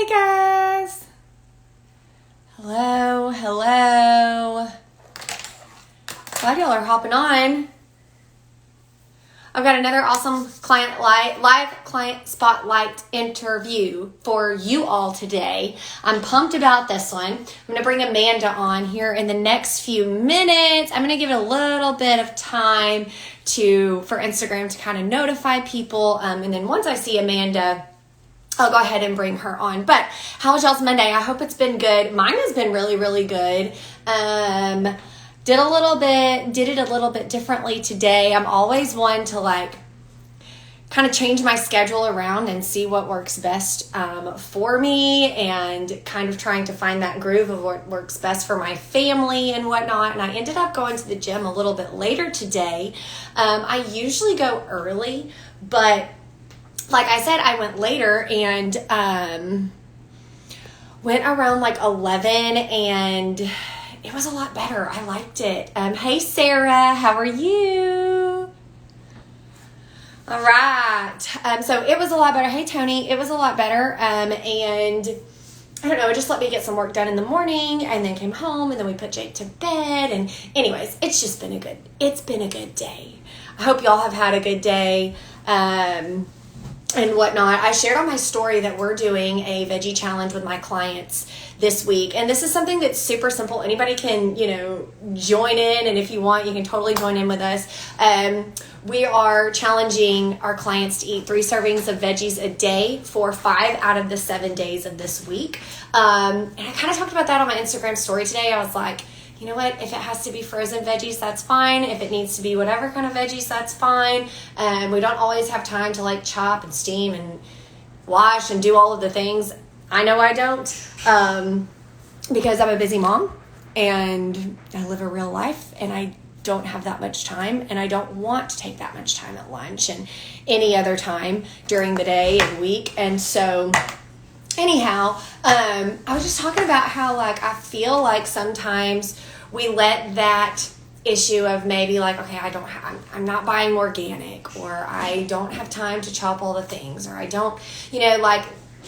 Hey guys! Hello, hello. Glad y'all are hopping on. I've got another awesome live client spotlight interview for you all today. I'm pumped about this one. I'm going to bring Amanda on here in the next few minutes. I'm going to give it a little bit of time for Instagram to kind of notify people. And then once I see Amanda, I'll go ahead and bring her on. But how was y'all's Monday? I hope it's been good. Mine has been really, really good. Did it a little bit differently today. I'm always one to kind of change my schedule around and see what works best for me, and kind of trying to find that groove of what works best for my family and whatnot. And I ended up going to the gym a little bit later today. I usually go early, but like I said, I went later and went around 11, and it was a lot better. I liked it. Hey, Sarah, how are you? All right. So it was a lot better. Hey, Tony, it was a lot better. And I don't know, it just let me get some work done in the morning, and then came home, and then we put Jake to bed. And anyways, it's been a good day. I hope y'all have had a good day. And whatnot. I shared on my story that we're doing a veggie challenge with my clients this week. And this is something that's super simple. Anybody can, join in. And if you want, you can totally join in with us. We are challenging our clients to eat 3 servings of veggies a day for 5 out of the 7 days of this week. And I kind of talked about that on my Instagram story today. I was like, you know what, if it has to be frozen veggies, that's fine. If it needs to be whatever kind of veggies, that's fine. We don't always have time to chop and steam and wash and do all of the things. I know I don't, because I'm a busy mom and I live a real life, and I don't have that much time, and I don't want to take that much time at lunch and any other time during the day and week. And so anyhow, I was just talking about how I feel like sometimes we let that issue of maybe okay, I'm not buying organic, or I don't have time to chop all the things, or I don't,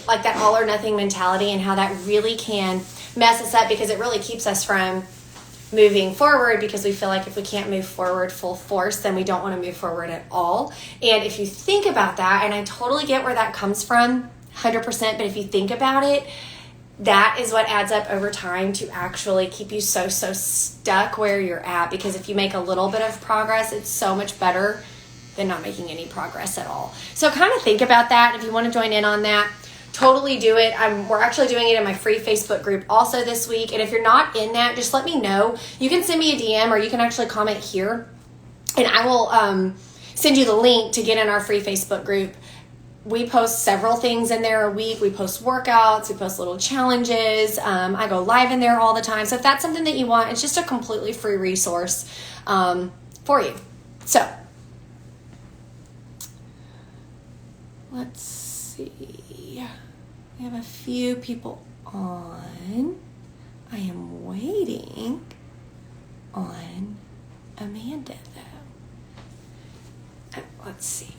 like that all or nothing mentality, and how that really can mess us up, because it really keeps us from moving forward, because we feel like if we can't move forward full force, then we don't want to move forward at all. And if you think about that, and I totally get where that comes from, 100%, but if you think about it, that is what adds up over time to actually keep you so stuck where you're at. Because if you make a little bit of progress, it's so much better than not making any progress at all. So kind of think about that. If you want to join in on that, totally do it. We're actually doing it in my free Facebook group also this week. And if you're not in that, just let me know. You can send me a DM, or you can actually comment here, and I will send you the link to get in our free Facebook group. We post several things in there a week. We post workouts, we post little challenges. I go live in there all the time. So if that's something that you want, it's just a completely free resource for you. So let's see. We have a few people on. I am waiting on Amanda though. Let's see.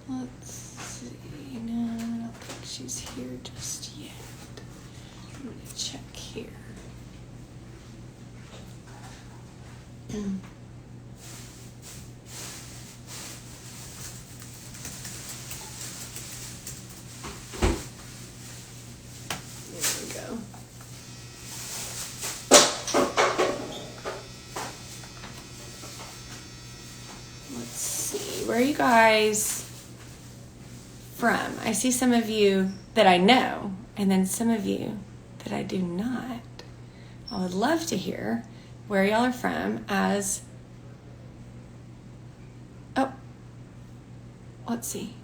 Let's see. No, I don't think she's here just yet. I'm going to check here. There we go. Let's see. Where are you guys from? I see some of you that I know, and then some of you that I do not. I would love to hear where y'all are from let's see,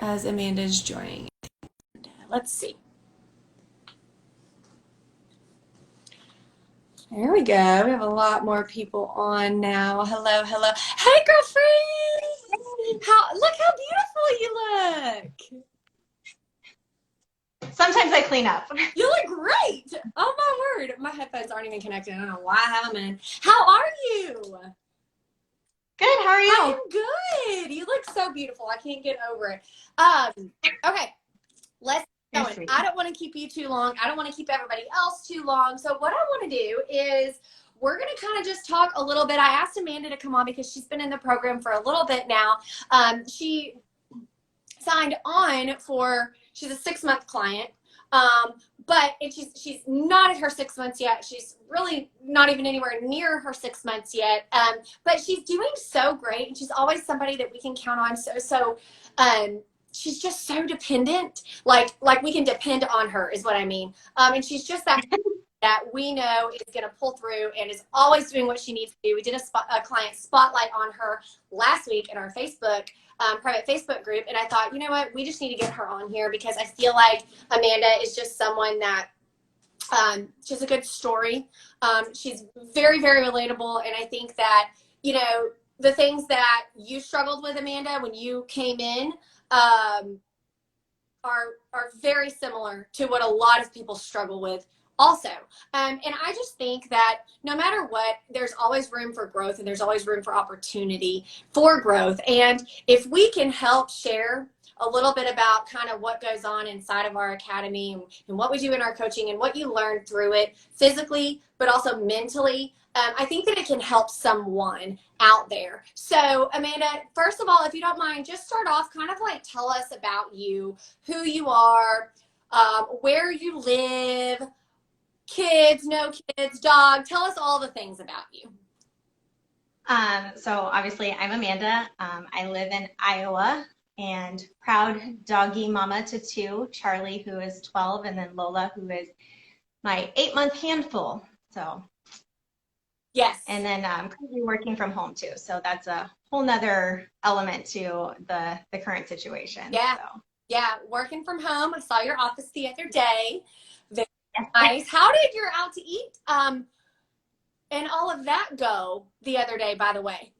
as Amanda's joining. Let's see. There we go. We have a lot more people on now. Hello. Hey, girlfriend. Look how beautiful you look. Sometimes I clean up. You look great. Oh my word. My headphones aren't even connected. I don't know why I have them in. How are you? Good. How are I'm you? good. You look so beautiful. I can't get over it. Okay, let's You're get going. sweet. I don't want to keep you too long. I don't want to keep everybody else too long. So what I want to do is we're going to kind of just talk a little bit. I asked Amanda to come on because she's been in the program for a little bit now. She signed on for, she's a 6 month client. But she's not at her 6 months yet. She's really not even anywhere near her 6 months yet. But she's doing so great, and she's always somebody that we can count on. She's just so dependent. Like we can depend on her is what I mean. And she's just that we know is going to pull through and is always doing what she needs to do. We did a client spotlight on her last week in our Facebook private Facebook group, and I thought, you know what, we just need to get her on here because I feel like Amanda is just someone that she has a good story. She's very, very relatable, and I think that, you know, the things that you struggled with, Amanda, when you came in, are very similar to what a lot of people struggle with also. And I just think that no matter what, there's always room for growth, and there's always room for opportunity for growth. And if we can help share a little bit about kind of what goes on inside of our academy, and what we do in our coaching, and what you learn through it physically, but also mentally, I think that it can help someone out there. So, Amanda, first of all, if you don't mind, just start off kind of like tell us about you, who you are, where you live, kids, no kids, dog. Tell us all the things about you. So obviously I'm Amanda. I live in Iowa and proud doggy mama to two, Charlie, who is 12, and then Lola, who is my 8 month handful. So, and Yes. then I'm currently working from home too. So that's a whole nother element to the current situation. Yeah. So Yeah. Working from home. I saw your office the other day. Very yes. nice. How did your out to eat and all of that go the other day, by the way?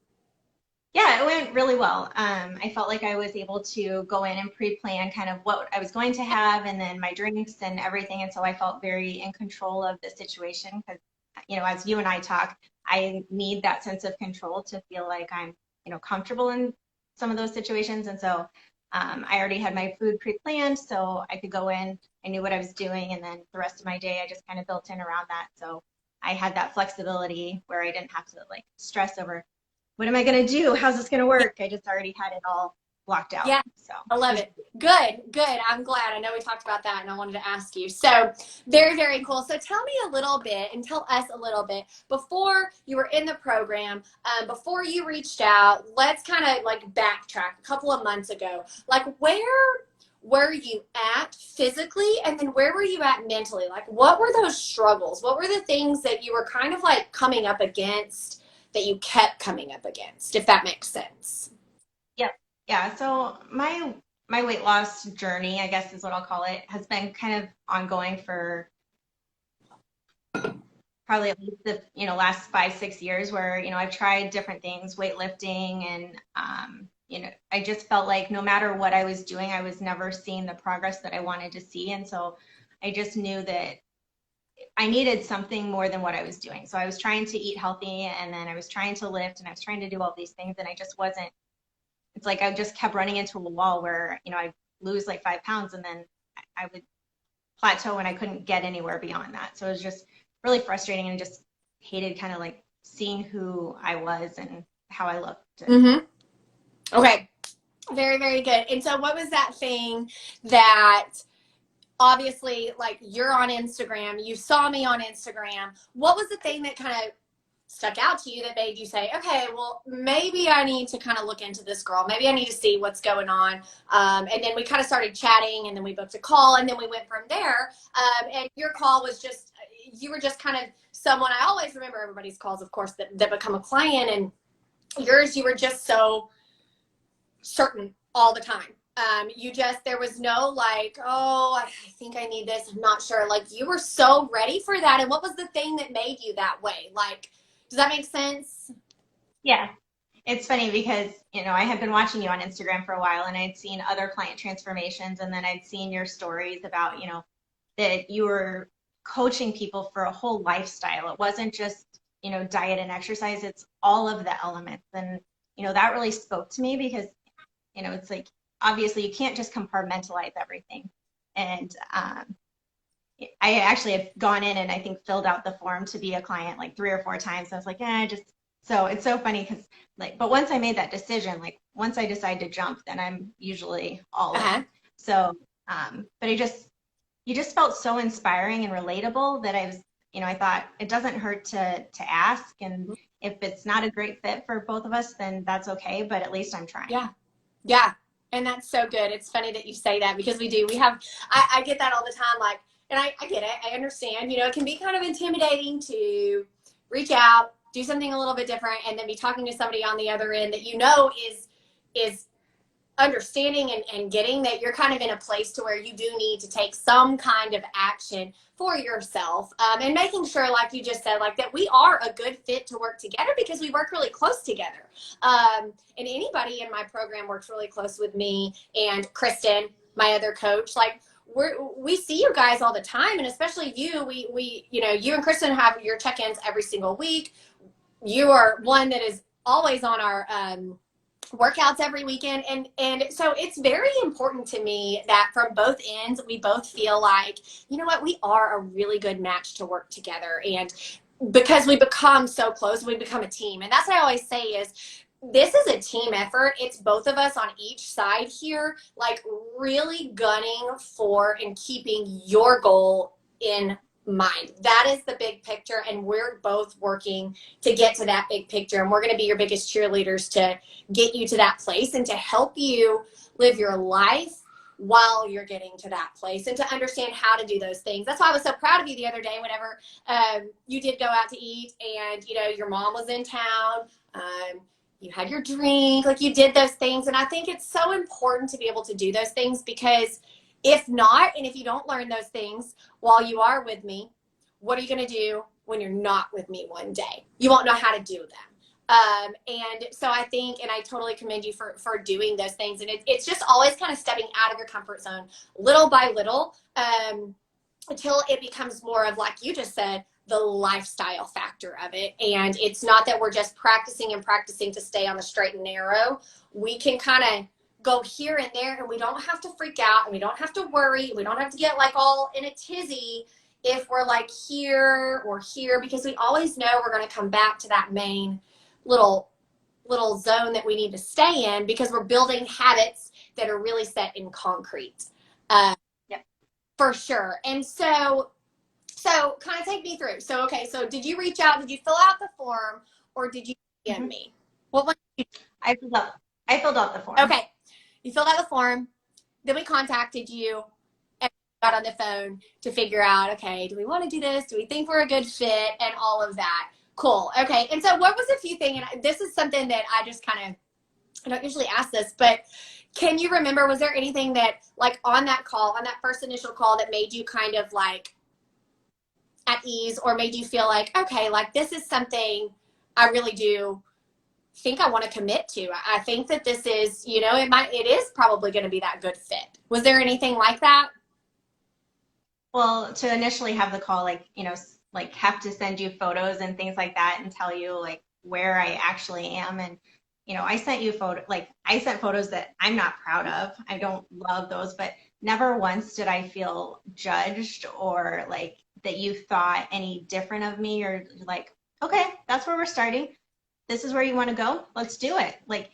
Yeah, it went really well. I felt like I was able to go in and pre-plan kind of what I was going to have and then my drinks and everything. And so I felt very in control of the situation because, as you and I talk, I need that sense of control to feel like I'm, comfortable in some of those situations. And so I already had my food pre-planned so I could go in, I knew what I was doing, and then the rest of my day I just kind of built in around that. So I had that flexibility where I didn't have to like stress over what am I going to do? How's this going to work? I just already had it all blocked out. Yeah, So I it love was, it. Good, good. I'm glad. I know we talked about that and I wanted to ask you. So, very, very cool. So, tell me a little bit and tell us a little bit before you were in the program, before you reached out. Let's kind of like backtrack a couple of months ago. Like, where were you at physically, and then where were you at mentally? Like, what were those struggles? What were the things that you were kind of like coming up against that you kept coming up against, if that makes sense? yep. Yeah. So my weight loss journey, I guess is what I'll call it, has been kind of ongoing for probably at least the last 5 6 years where I've tried different things, weightlifting, and I just felt like no matter what I was doing, I was never seeing the progress that I wanted to see, and so I just knew that I needed something more than what I was doing. So I was trying to eat healthy, and then I was trying to lift, and I was trying to do all these things, and I just wasn't. It's like I just kept running into a wall where I lose like 5 pounds, and then I would plateau, and I couldn't get anywhere beyond that. So it was just really frustrating, and just hated kind of like seeing who I was and how I looked. And Mm-hmm. Okay. Very, very good. And so, what was that thing that obviously, like, you're on Instagram, you saw me on Instagram? What was the thing that kind of stuck out to you that made you say, okay, well, maybe I need to kind of look into this girl. Maybe I need to see what's going on. And then we kind of started chatting, and then we booked a call, and then we went from there. And your call was just, you were just kind of someone, I always remember everybody's calls, of course, that become a client. And yours, you were just so certain all the time. There was no like, oh, I think I need this. I'm not sure. Like, you were so ready for that. And what was the thing that made you that way? Like, does that make sense? yeah, it's funny because I had been watching you on Instagram for a while, and I'd seen other client transformations, and then I'd seen your stories about that you were coaching people for a whole lifestyle. It wasn't just diet and exercise, it's all of the elements. And that really spoke to me because, it's like, obviously you can't just compartmentalize everything. And I actually have gone in and I think filled out the form to be a client like 3 or 4 times. I was like, so it's so funny because but once I made that decision, like once I decide to jump, then I'm usually all in. So, but you just felt so inspiring and relatable that I thought it doesn't hurt to ask. And if it's not a great fit for both of us, then that's okay. But at least I'm trying. Yeah. Yeah. And that's so good. It's funny that you say that because I get that all the time. Like, and I get it. I understand, it can be kind of intimidating to reach out, do something a little bit different, and then be talking to somebody on the other end that is understanding and getting that you're kind of in a place to where you do need to take some kind of action for yourself, and making sure, like you just said, like that we are a good fit to work together because we work really close together. And anybody in my program works really close with me and Kristen, my other coach. Like we see you guys all the time, and especially you. We you and Kristen have your check-ins every single week. You are one that is always on our workouts every weekend, and so it's very important to me that from both ends we both feel like, we are a really good match to work together. And because we become so close, we become a team. And that's what I always say is this is a team effort. It's both of us on each side here, like really gunning for and keeping your goal in mind. That is the big picture, and we're both working to get to that big picture, and we're going to be your biggest cheerleaders to get you to that place and to help you live your life while you're getting to that place and to understand how to do those things. That's why I was so proud of you the other day whenever you did go out to eat and your mom was in town. You had your drink, like you did those things. And I think it's so important to be able to do those things, because if not, and if you don't learn those things while you are with me, what are you going to do when you're not with me one day? You won't know how to do them. And so I think, and I totally commend you for doing those things. And it's just always kind of stepping out of your comfort zone little by little, until it becomes more of, like you just said, the lifestyle factor of it. And it's not that we're just practicing and practicing to stay on the straight and narrow. We can kind of go here and there, and we don't have to freak out, and we don't have to worry. We don't have to get like all in a tizzy if we're like here or here, because we always know we're going to come back to that main little zone that we need to stay in, because we're building habits that are really set in concrete. Yep. For sure. And so kind of take me through. So, okay, so did you reach out? Did you fill out the form, or did you DM me? What one did you do? I filled out the form. Okay. You filled out the form. Then we contacted you and got on the phone to figure out, okay, do we want to do this? Do we think we're a good fit? And all of that. Cool. Okay. And so what was a few things, and this is something that I just I don't usually ask this, but can you remember, was there anything that, like, on that call, on that first initial call, that made you kind of like at ease, or made you feel like, okay, like this is something I really do think I want to commit to? I think that this is, it is probably going to be that good fit. Was there anything like that? Well, to initially have the call, like have to send you photos and things like that and tell you like where I actually am. And, I sent you I sent photos that I'm not proud of. I don't love those, but never once did I feel judged or like that you thought any different of me, or like, okay, that's where we're starting. This is where you want to go. Let's do it. Like,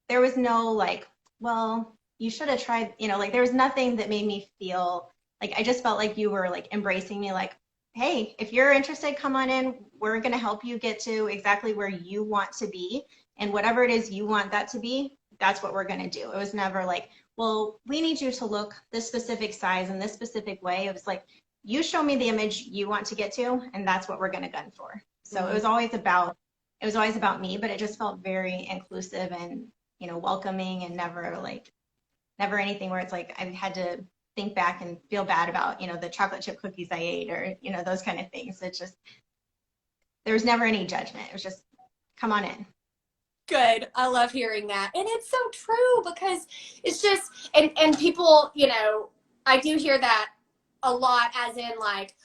there was no like, well, you should have tried, like there was nothing that made me feel like, I just felt like you were like embracing me, like, hey, if you're interested, come on in. We're going to help you get to exactly where you want to be. And whatever it is you want that to be, that's what we're going to do. It was never like, well, we need you to look this specific size in this specific way. It was like, you show me the image you want to get to, and that's what we're going to gun for. So It was always about me, but it just felt very inclusive and, welcoming, and never anything where it's like I had to think back and feel bad about, the chocolate chip cookies I ate, or, those kind of things. It's just, there was never any judgment. It was just, come on in. Good. I love hearing that. And it's so true, because it's just, and people, I do hear that a lot, as in like,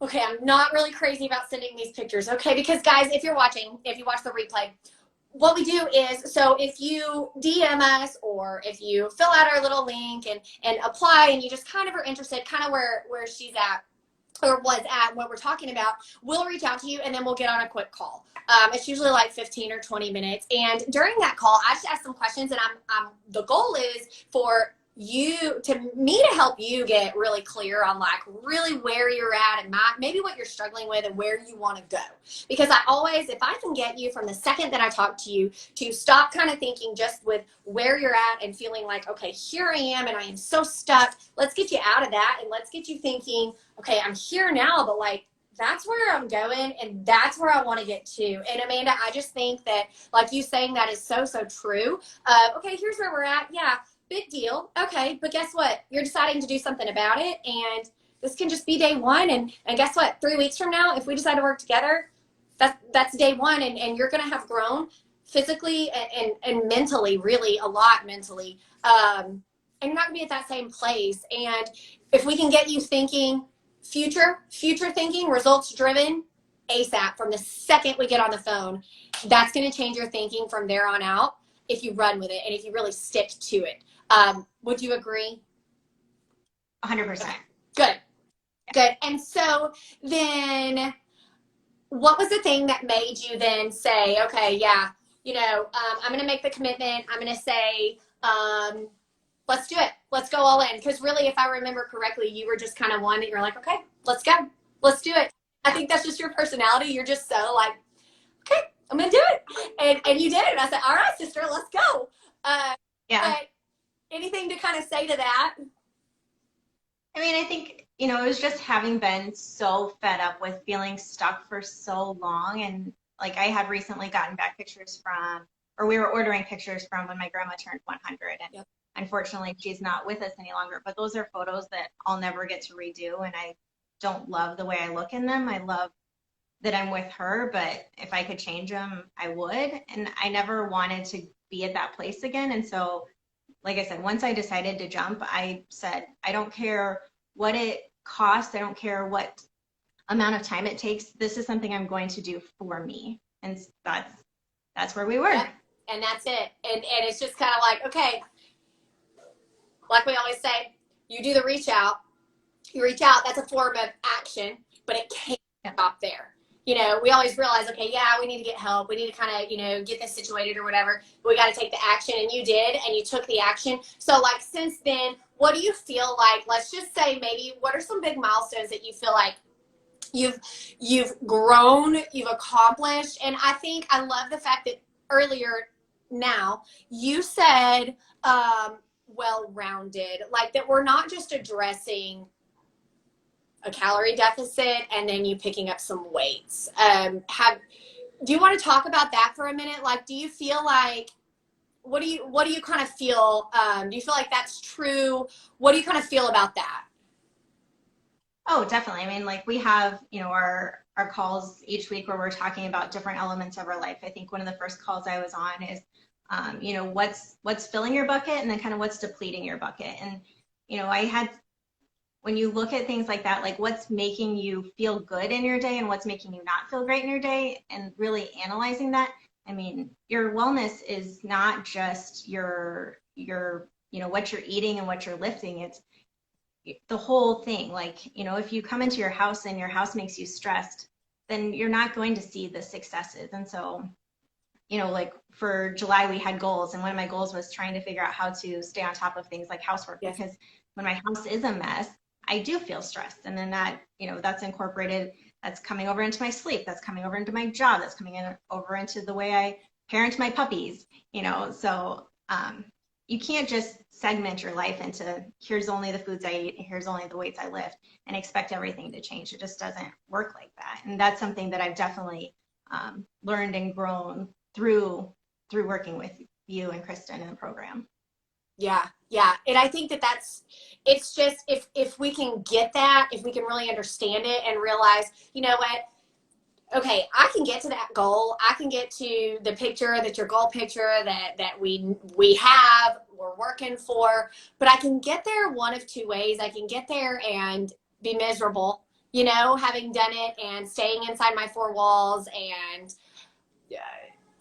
okay, I'm not really crazy about sending these pictures. Okay. Because guys, if you watch the replay, what we do is, so if you DM us or if you fill out our little link and apply and you just kind of are interested, kind of where she's at or was at what we're talking about, we'll reach out to you and then we'll get on a quick call. It's usually like 15 or 20 minutes. And during that call, I just ask some questions and the goal is for me to help you get really clear on like really where you're at and maybe what you're struggling with and where you want to go. Because if I can get you from the second that I talk to you to stop kind of thinking just with where you're at and feeling like, okay, here I am and I am so stuck. Let's get you out of that and let's get you thinking, okay, I'm here now, but like, that's where I'm going and that's where I want to get to. And Amanda, I just think that like you saying that is so, so true. Okay, here's where we're at. Yeah, big deal. Okay, but guess what? You're deciding to do something about it. And this can just be day one. And guess what? 3 weeks from now, if we decide to work together, that's day one. And you're going to have grown physically and mentally, really a lot mentally. And you're not going to be at that same place. And if we can get you thinking, future thinking, results driven ASAP from the second we get on the phone, that's going to change your thinking from there on out if you run with it and if you really stick to it. Would you agree? 100%. Good. And so then what was the thing that made you then say, okay, yeah, I'm going to make the commitment. I'm going to say, let's do it. Let's go all in. Because really, if I remember correctly, you were just kind of one that you're like, okay, let's go. Let's do it. I think that's just your personality. You're just so like, okay, I'm going to do it. And you did it. And I said, all right, sister, let's go. Yeah. But anything to kind of say to that? I mean, I think, it was just having been so fed up with feeling stuck for so long. And like I had recently gotten back pictures or we were ordering pictures from when my grandma turned 100. And yep. Unfortunately, she's not with us any longer. But those are photos that I'll never get to redo. And I don't love the way I look in them. I love that I'm with her. But if I could change them, I would. And I never wanted to be at that place again. And so, like I said, once I decided to jump, I said, I don't care what it costs. I don't care what amount of time it takes. This is something I'm going to do for me. And that's where we were. Yep. And that's it. And it's just kind of like, okay, like we always say, you do the reach out. You reach out, that's a form of action, but it can't stop there. We always realize, okay, yeah, we need to get help. We need to kind of, get this situated or whatever. But we got to take the action. And you did, and you took the action. So, like, since then, what do you feel like, let's just say maybe, what are some big milestones that you feel like you've grown, you've accomplished? And I think I love the fact that earlier now you said well-rounded, like that we're not just addressing a calorie deficit and then you picking up some weights. Do you want to talk about that for a minute? Like, do you feel like, what do you kind of feel? Do you feel like that's true? What do you kind of feel about that? Oh, definitely. I mean, like we have, our calls each week where we're talking about different elements of our life. I think one of the first calls I was on is, what's filling your bucket and then kind of what's depleting your bucket. And, when you look at things like that, like what's making you feel good in your day and what's making you not feel great in your day, and really analyzing that. I mean, your wellness is not just your what you're eating and what you're lifting. It's the whole thing. Like, if you come into your house and your house makes you stressed, then you're not going to see the successes. And so, like for July, we had goals. And one of my goals was trying to figure out how to stay on top of things like housework. Yes. Because when my house is a mess, I do feel stressed. And then that, that's incorporated, that's coming over into my sleep, that's coming over into my job, that's coming over into the way I parent my puppies, so you can't just segment your life into here's only the foods I eat, here's only the weights I lift, and expect everything to change. It just doesn't work like that. And that's something that I've definitely learned and grown through working with you and Kristen in the program. Yeah. And I think it's just, if we can get that, if we can really understand it and realize, you know what, okay, I can get to that goal. I can get to the picture, that's your goal picture that we we're working for, but I can get there one of two ways. I can get there and be miserable, having done it and staying inside my four walls and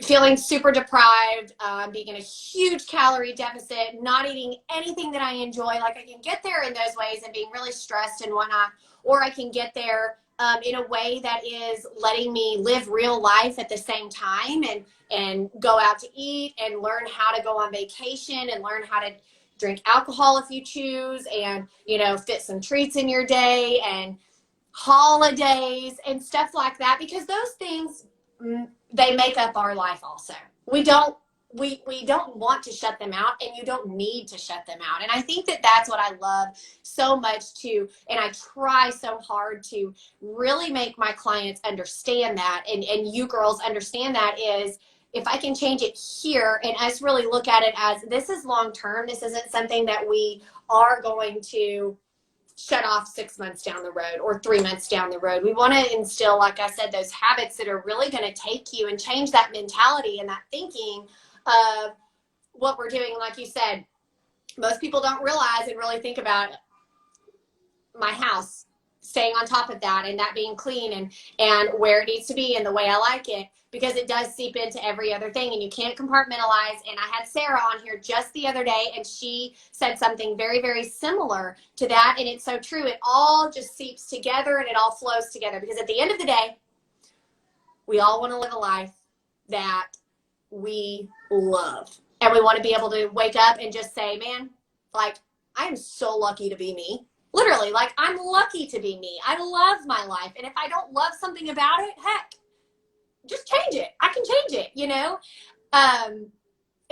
feeling super deprived, being in a huge calorie deficit, not eating anything that I enjoy. Like I can get there in those ways and being really stressed and whatnot, or I can get there in a way that is letting me live real life at the same time and go out to eat and learn how to go on vacation and learn how to drink alcohol if you choose, and fit some treats in your day and holidays and stuff like that, because those things, they make up our life also. We don't want to shut them out, and you don't need to shut them out. And I think that that's what I love so much too, and I try so hard to really make my clients understand that, and you girls understand that, is if I can change it here and us really look at it as this is long term, this isn't something that we are going to shut off 6 months down the road or 3 months down the road. We want to instill, like I said, those habits that are really going to take you and change that mentality and that thinking of what we're doing. Like you said, most people don't realize and really think about my house, staying on top of that and that being clean and where it needs to be and the way I like it, because it does seep into every other thing and you can't compartmentalize. And I had Sarah on here just the other day and she said something very, very similar to that. And it's so true. It all just seeps together and it all flows together, because at the end of the day, we all want to live a life that we love. And we want to be able to wake up and just say, man, like, I am so lucky to be me. Literally, like, I'm lucky to be me. I love my life. And if I don't love something about it, heck, just change it. I can change it.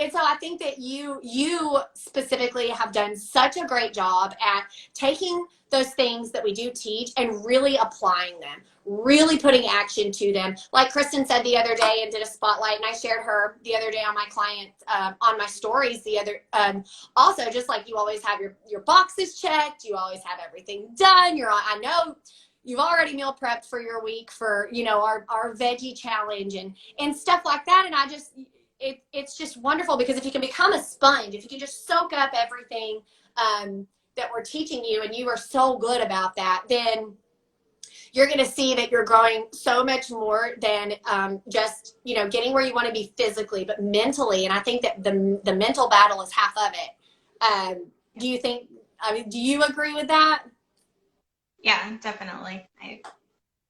And so I think that you specifically have done such a great job at taking those things that we do teach and really applying them, really putting action to them. Like Kristen said the other day and did a spotlight, and I shared her the other day on my client, on my stories the other, also, just like you always have your boxes checked, you always have everything done. I know you've already meal prepped for your week for, our veggie challenge and stuff like that. And it's just wonderful, because if you can become a sponge, if you can just soak up everything that we're teaching you, and you are so good about that, then you're going to see that you're growing so much more than just, getting where you want to be physically, but mentally. And I think that the mental battle is half of it. Do you agree with that? Yeah, definitely. I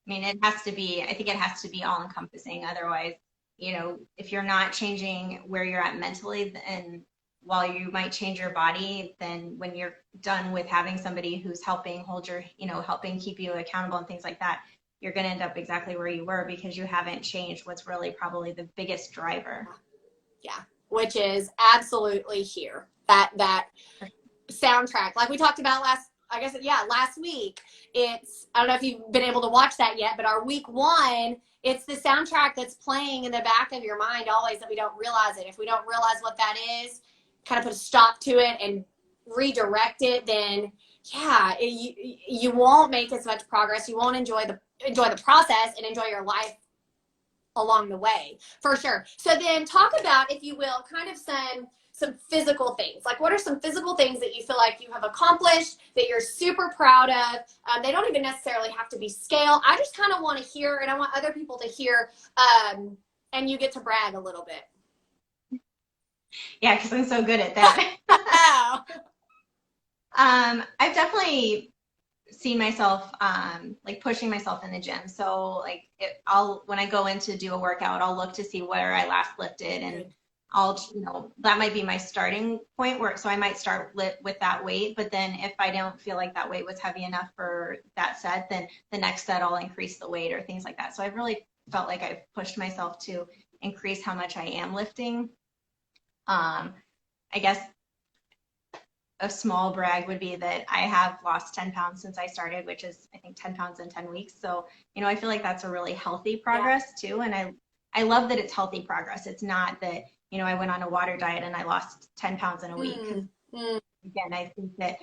mean, I think it has to be all encompassing. Otherwise, if you're not changing where you're at mentally, and while you might change your body, then when you're done with having somebody who's helping hold your, helping keep you accountable and things like that, you're going to end up exactly where you were, because you haven't changed what's really probably the biggest driver. Yeah, which is absolutely here. That soundtrack, like we talked about last week. I don't know if you've been able to watch that yet, but our week 1, it's the soundtrack that's playing in the back of your mind always, that we don't realize it. If we don't realize what that is, kind of put a stop to it and redirect it, then you won't make as much progress. You won't enjoy the process and enjoy your life along the way, for sure. So then talk about, if you will, kind of some physical things. Like, what are some physical things that you feel like you have accomplished that you're super proud of? They don't even necessarily have to be scale. I just kind of want to hear, and I want other people to hear, and you get to brag a little bit. Yeah, because I'm so good at that. I've definitely seen myself like pushing myself in the gym. So like when I go in to do a workout, I'll look to see where I last lifted, and that might be my starting point, so I might start with that weight. But then if I don't feel like that weight was heavy enough for that set, then the next set I'll increase the weight or things like that. So I've really felt like I've pushed myself to increase how much I am lifting. I guess a small brag would be that I have lost 10 pounds since I started, which is, I think, 10 pounds in 10 weeks. So, I feel like that's a really healthy progress too. And I love that it's healthy progress. It's not that, I went on a water diet and I lost 10 pounds in a week. Again, I think that,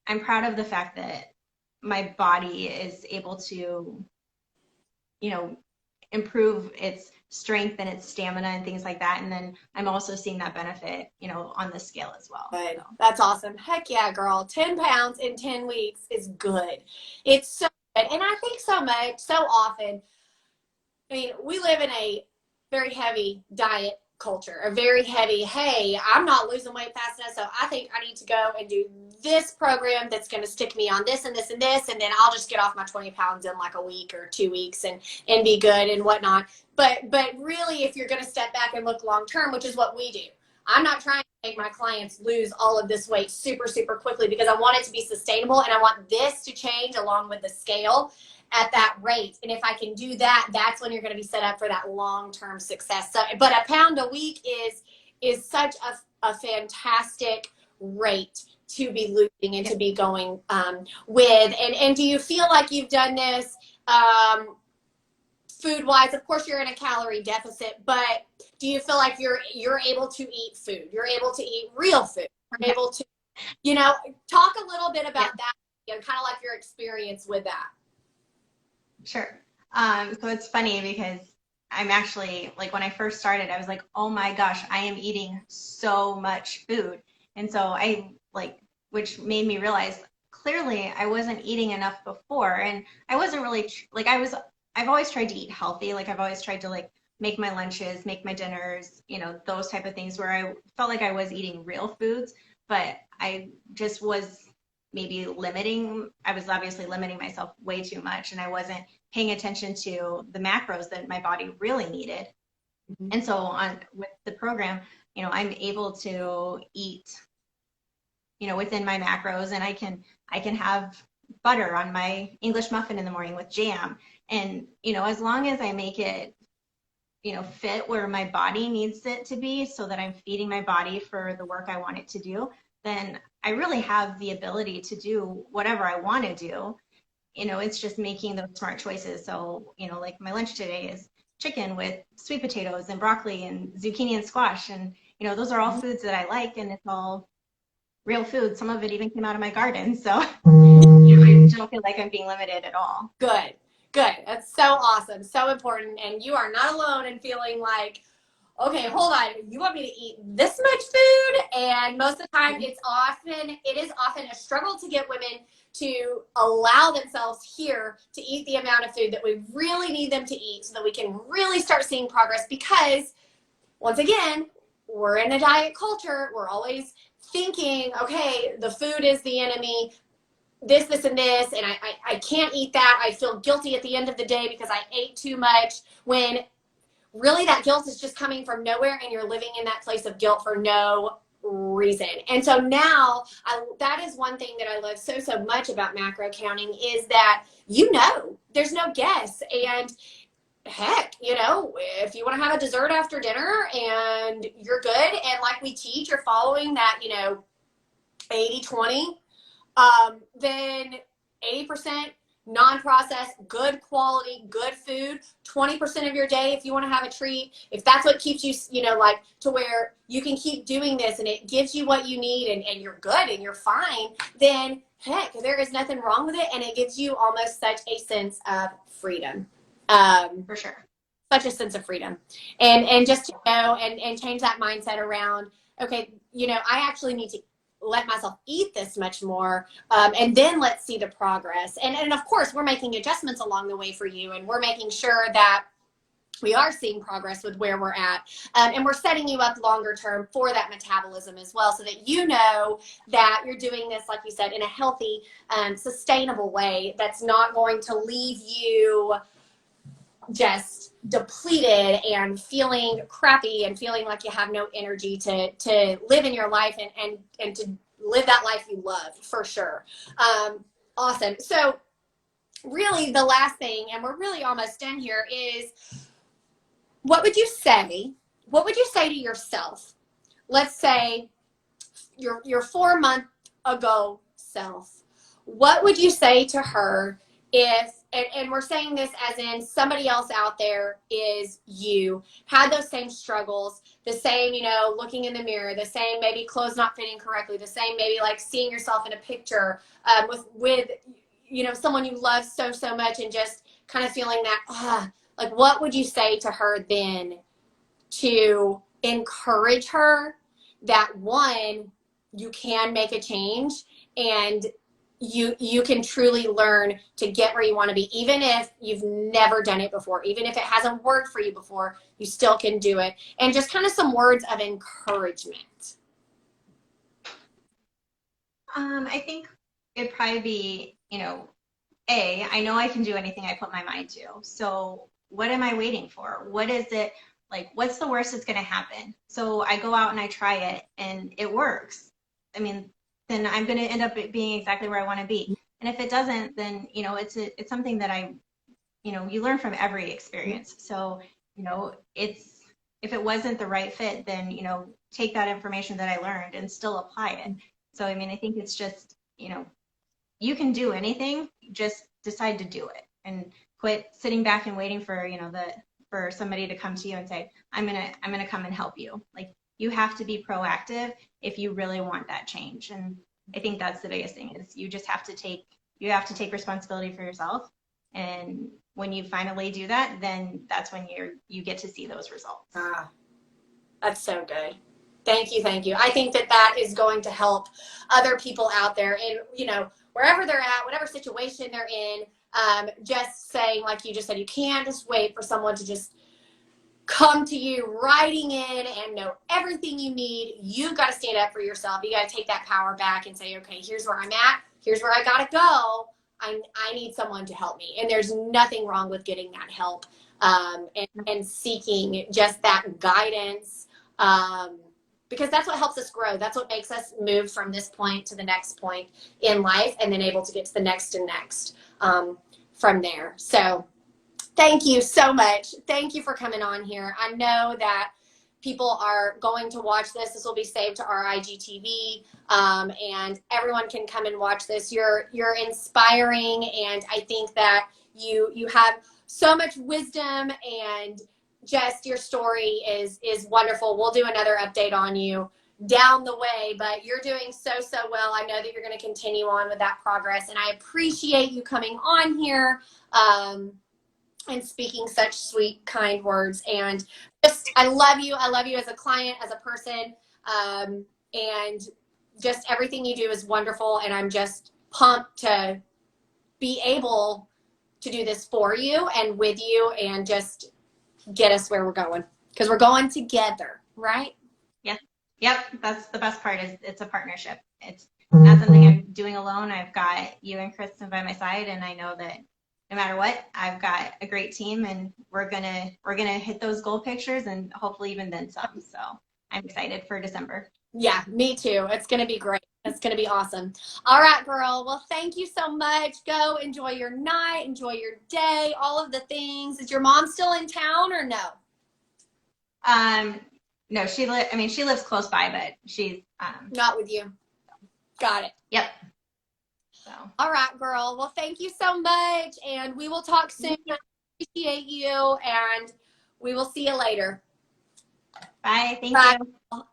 I'm proud of the fact that my body is able to, improve its strength and its stamina and things like that. And then I'm also seeing that benefit, on the scale as well. Good. So. That's awesome. Heck yeah, girl. 10 pounds in 10 weeks is good. It's so good. And I think so often, I mean, we live in a very heavy diet culture, a very heavy, hey, I'm not losing weight fast enough, so I think I need to go and do this program that's going to stick me on this and this and this, and then I'll just get off my 20 pounds in like a week or 2 weeks and be good and whatnot. But really, if you're going to step back and look long term, which is what we do, I'm not trying to make my clients lose all of this weight super, super quickly, because I want it to be sustainable, and I want this to change along with the scale at that rate. And if I can do that, that's when you're going to be set up for that long-term success. So, but a pound a week is such a fantastic rate to be losing and to be going with. And do you feel like you've done this food wise? Of course you're in a calorie deficit, but do you feel like you're able to eat food? You're able to eat real food. You're able to, talk a little bit about that, kind of like your experience with that. Sure. So it's funny because I'm actually, like, when I first started, I was like, oh my gosh, I am eating so much food. And so which made me realize clearly I wasn't eating enough before. And I wasn't really, I've always tried to eat healthy. Like, I've always tried to make my lunches, make my dinners, those type of things where I felt like I was eating real foods, but I just was I was obviously limiting myself way too much, and I wasn't paying attention to the macros that my body really needed. Mm-hmm. And so with the program, I'm able to eat, within my macros, and I can have butter on my English muffin in the morning with jam. And, as long as I make it, fit where my body needs it to be, so that I'm feeding my body for the work I want it to do, then I really have the ability to do whatever I want to do. It's just making those smart choices. So, like my lunch today is chicken with sweet potatoes and broccoli and zucchini and squash. And, those are all foods that I like, and it's all real food. Some of it even came out of my garden. So I don't feel like I'm being limited at all. Good. That's so awesome. So important. And you are not alone in feeling like, okay, hold on, you want me to eat this much food? And most of the time it is often a struggle to get women to allow themselves here to eat the amount of food that we really need them to eat, so that we can really start seeing progress. Because once again, we're in a diet culture. We're always thinking, okay, the food is the enemy, this, and this, and I can't eat that. I feel guilty at the end of the day because I ate too much, when really that guilt is just coming from nowhere, and you're living in that place of guilt for no reason. And so now that is one thing that I love so much about macro counting, is that there's no guess. And heck, if you want to have a dessert after dinner and you're good, and like we teach, you're following that 80-20, then 80% non-processed, good quality, good food, 20% of your day, if you want to have a treat, if that's what keeps you, to where you can keep doing this and it gives you what you need, and you're good and you're fine, then heck, there is nothing wrong with it. And it gives you almost such a sense of freedom. For sure. Such a sense of freedom. And just to and change that mindset around, okay, I actually need to let myself eat this much more, and then let's see the progress. And of course, we're making adjustments along the way for you, and we're making sure that we are seeing progress with where we're at, and we're setting you up longer term for that metabolism as well, so that that you're doing this, like you said, in a healthy, sustainable way that's not going to leave you just depleted and feeling crappy and feeling like you have no energy to live in your life and to live that life you love, for sure. Awesome. So really the last thing, and we're really almost done here, is what would you say to yourself? Let's say your 4 month ago self. What would you say to her if, and we're saying this as in somebody else out there is you, had those same struggles, the same, looking in the mirror, the same maybe clothes not fitting correctly, the same maybe like seeing yourself in a picture with someone you love so much, and just kind of feeling that, like, what would you say to her then to encourage her that, one, you can make a change, and you can truly learn to get where you want to be, even if you've never done it before, even if it hasn't worked for you before, you still can do it. And just kind of some words of encouragement. I think it'd probably be, I know I can do anything I put my mind to. So what am I waiting for? What is it like? What's the worst that's going to happen? So I go out and I try it and it works. I mean, then I'm going to end up being exactly where I want to be. And if it doesn't, then, it's something that you learn from every experience. So, if it wasn't the right fit, then, take that information that I learned and still apply it. So, I mean, I think it's just, you can do anything, just decide to do it and quit sitting back and waiting for, for somebody to come to you and say, I'm going to come and help you. Like, you have to be proactive if you really want that change. And I think that's the biggest thing is you just have to take responsibility for yourself. And when you finally do that, then that's when you get to see those results. Ah, that's so good. Thank you. Thank you. I think that is going to help other people out there and, wherever they're at, whatever situation they're in, just saying, like you just said, you can't just wait for someone to just come to you writing in and know everything you need. You've got to stand up for yourself. You got to take that power back and say, okay, here's where I'm at. Here's where I got to go. I need someone to help me. And there's nothing wrong with getting that help and seeking just that guidance because that's what helps us grow. That's what makes us move from this point to the next point in life and then able to get to the next and next from there. So thank you so much. Thank you for coming on here. I know that people are going to watch this. This will be saved to our IGTV, and everyone can come and watch this. You're inspiring, and I think that you have so much wisdom, and just your story is wonderful. We'll do another update on you down the way, but you're doing so well. I know that you're going to continue on with that progress, and I appreciate you coming on here and speaking such sweet, kind words. And just, I love you. I love you as a client, as a person, and just everything you do is wonderful. And I'm just pumped to be able to do this for you and with you and just get us where we're going, because we're going together, right? Yep. That's the best part is it's a partnership. It's not something I'm doing alone. I've got you and Kristen by my side, and I know that no matter what, I've got a great team, and we're gonna hit those goal pictures and hopefully even then some. So I'm excited for December. Yeah, me too. It's gonna be great. It's gonna be awesome. All right, girl. Well, thank you so much. Go enjoy your night, enjoy your day, all of the things. Is your mom still in town or no? No, she lives close by, but she's not with you. Got it. Yep. So. All right, girl. Well, thank you so much, and we will talk soon. I appreciate you, and we will see you later. Bye. Thank you.